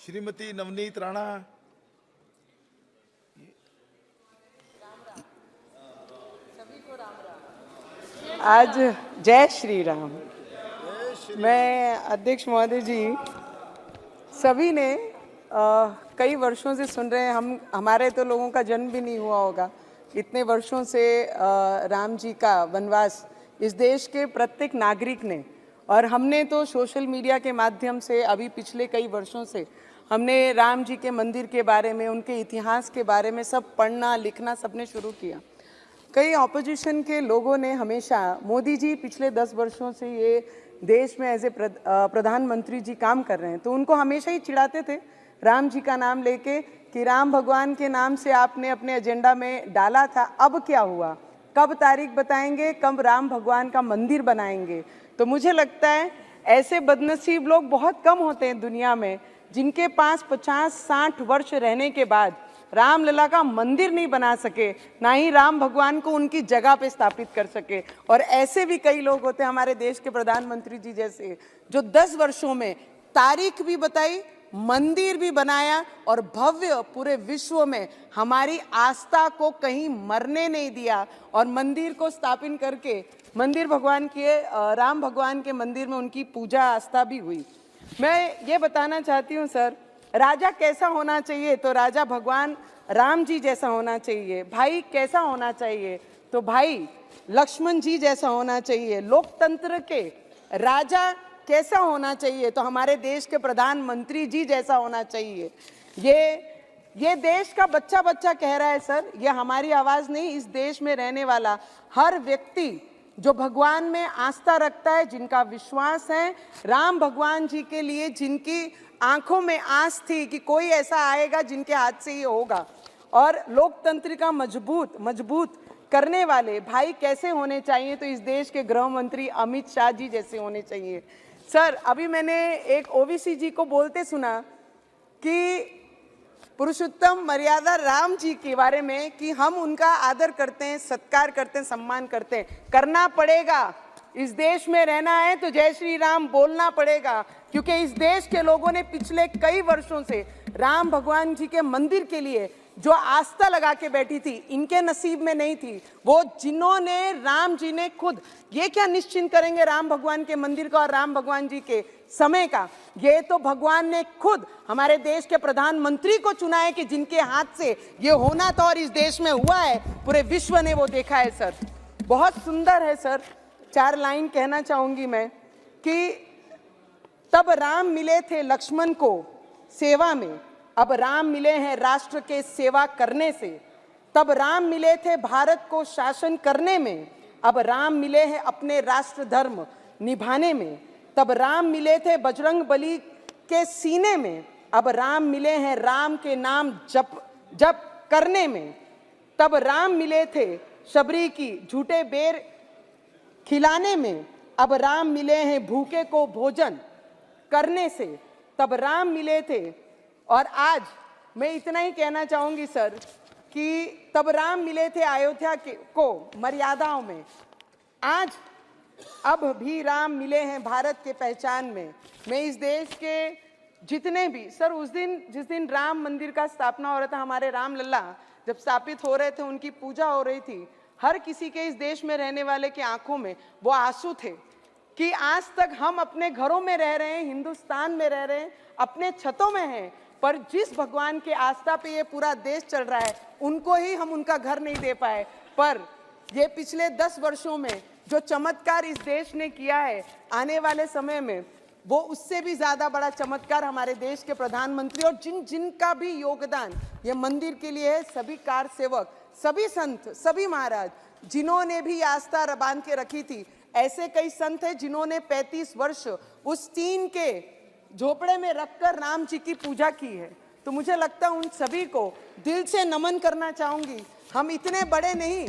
श्रीमती नवनीत राणा। आज जय श्री राम। मैं अध्यक्ष महोदय जी, सभी ने कई वर्षों से सुन रहे हैं, हमारे तो लोगों का जन्म भी नहीं हुआ होगा, इतने वर्षों से राम जी का वनवास इस देश के प्रत्येक नागरिक ने, और हमने तो सोशल मीडिया के माध्यम से अभी पिछले कई वर्षों से हमने राम जी के मंदिर के बारे में, उनके इतिहास के बारे में सब पढ़ना लिखना सबने शुरू किया। कई ऑपोजिशन के लोगों ने हमेशा, मोदी जी पिछले 10 वर्षों से ये देश में एज ए प्रधानमंत्री जी काम कर रहे हैं, तो उनको हमेशा ही चिढ़ाते थे राम जी का नाम लेके कि राम भगवान के नाम से आपने अपने एजेंडा में डाला था, अब क्या हुआ, कब तारीख बताएंगे, कब राम भगवान का मंदिर बनाएंगे। तो मुझे लगता है ऐसे बदनसीब लोग बहुत कम होते हैं दुनिया में, जिनके पास 50-60 वर्ष रहने के बाद रामलला का मंदिर नहीं बना सके, ना ही राम भगवान को उनकी जगह पे स्थापित कर सके। और ऐसे भी कई लोग होते हैं हमारे देश के प्रधानमंत्री जी जैसे, जो 10 वर्षों में तारीख भी बताई, मंदिर भी बनाया और भव्य पूरे विश्व में हमारी आस्था को कहीं मरने नहीं दिया, और मंदिर को स्थापित करके मंदिर भगवान के, राम भगवान के मंदिर में उनकी पूजा आस्था भी हुई। मैं ये बताना चाहती हूँ सर, राजा कैसा होना चाहिए, तो राजा भगवान राम जी जैसा होना चाहिए। भाई कैसा होना चाहिए, तो भाई लक्ष्मण जी जैसा होना चाहिए। लोकतंत्र के राजा कैसा होना चाहिए, तो हमारे देश के प्रधानमंत्री जी जैसा होना चाहिए। ये देश का बच्चा बच्चा कह रहा है सर, ये हमारी आवाज नहीं, इस देश में रहने वाला हर व्यक्ति जो भगवान में आस्था रखता है, जिनका विश्वास है राम भगवान जी के लिए, जिनकी आंखों में आस थी कि कोई ऐसा आएगा जिनके हाथ से ये होगा, और लोकतंत्र का मजबूत करने वाले भाई कैसे होने चाहिए, तो इस देश के गृह मंत्री अमित शाह जी जैसे होने चाहिए। सर अभी मैंने एक ओवीसी जी को बोलते सुना कि पुरुषोत्तम मर्यादा राम जी के बारे में कि हम उनका आदर करते हैं, सत्कार करते हैं, सम्मान करते हैं। करना पड़ेगा, इस देश में रहना है तो जय श्री राम बोलना पड़ेगा, क्योंकि इस देश के लोगों ने पिछले कई वर्षों से राम भगवान जी के मंदिर के लिए जो आस्था लगा के बैठी थी, इनके नसीब में नहीं थी। वो जिन्होंने, राम जी ने खुद ये क्या निश्चिंत करेंगे राम भगवान के मंदिर का और राम भगवान जी के समय का, ये तो भगवान ने खुद हमारे देश के प्रधानमंत्री को चुना है कि जिनके हाथ से ये होना था, और इस देश में हुआ है, पूरे विश्व ने वो देखा है। सर बहुत सुंदर है सर, 4 लाइन कहना चाहूंगी मैं कि तब राम मिले थे लक्ष्मण को सेवा में, अब राम मिले हैं राष्ट्र के सेवा करने से। तब राम मिले थे भारत को शासन करने में, अब राम मिले हैं अपने राष्ट्र धर्म निभाने में। तब राम मिले थे बजरंग बली के सीने में, अब राम मिले हैं राम के नाम जप करने में। तब राम मिले थे शबरी की झूठे बेर खिलाने में, अब राम मिले हैं भूखे को भोजन करने से। तब राम मिले थे, और आज मैं इतना ही कहना चाहूंगी सर कि तब राम मिले थे अयोध्या को मर्यादाओं में, आज अब भी राम मिले हैं भारत के पहचान में। मैं इस देश के जितने भी सर, उस दिन जिस दिन राम मंदिर का स्थापना हो रहा था, हमारे राम लल्ला जब स्थापित हो रहे थे, उनकी पूजा हो रही थी, हर किसी के इस देश में रहने वाले की आंखों में वो आंसू थे कि आज तक हम अपने घरों में रह रहे हैं, हिंदुस्तान में रह रहे हैं, अपने छतों में हैं, पर जिस भगवान के आस्था पे ये पूरा देश चल रहा है, उनको ही हम उनका घर नहीं दे पाए। पर ये पिछले 10 वर्षों में जो चमत्कार इस देश ने किया है, आने वाले समय में वो उससे भी ज्यादा बड़ा चमत्कार हमारे देश के प्रधानमंत्री और जिनका भी योगदान ये मंदिर के लिए है, सभी कार सेवक, सभी संत, सभी महाराज, जिन्होंने भी आस्था बांध के रखी थी। ऐसे कई संत हैं जिन्होंने 35 वर्ष उस टीन के झोपड़े में रखकर राम जी की पूजा की है। तो मुझे लगता है उन सभी को दिल से नमन करना चाहूंगी। हम इतने बड़े नहीं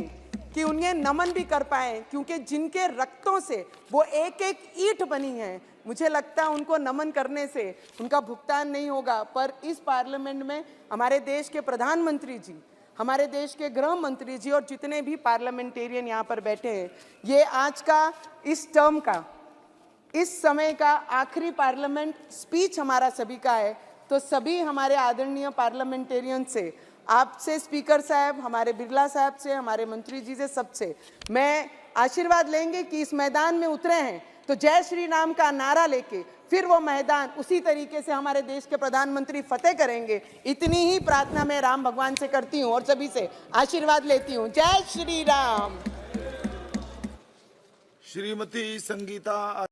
कि उन्हें नमन भी कर पाए, क्योंकि जिनके रक्तों से वो एक एक ईंट बनी है, मुझे लगता है उनको नमन करने से उनका भुगतान नहीं होगा। पर इस पार्लियामेंट में हमारे देश के प्रधानमंत्री जी, हमारे देश के गृह मंत्री जी और जितने भी पार्लियामेंटेरियन यहाँ पर बैठे हैं, ये आज का, इस टर्म का, इस समय का आखिरी पार्लियामेंट स्पीच हमारा सभी का है। तो सभी हमारे आदरणीय पार्लियामेंटेरियन से, आपसे स्पीकर साहब, हमारे बिरला साहब से, हमारे मंत्री जी से, सबसे मैं आशीर्वाद लेंगे कि इस मैदान में उतरे हैं तो जय श्री राम का नारा लेके फिर वो मैदान उसी तरीके से हमारे देश के प्रधानमंत्री फतेह करेंगे। इतनी ही प्रार्थना मैं राम भगवान से करती हूँ और सभी से आशीर्वाद लेती हूँ। जय श्री राम। श्रीमती संगीता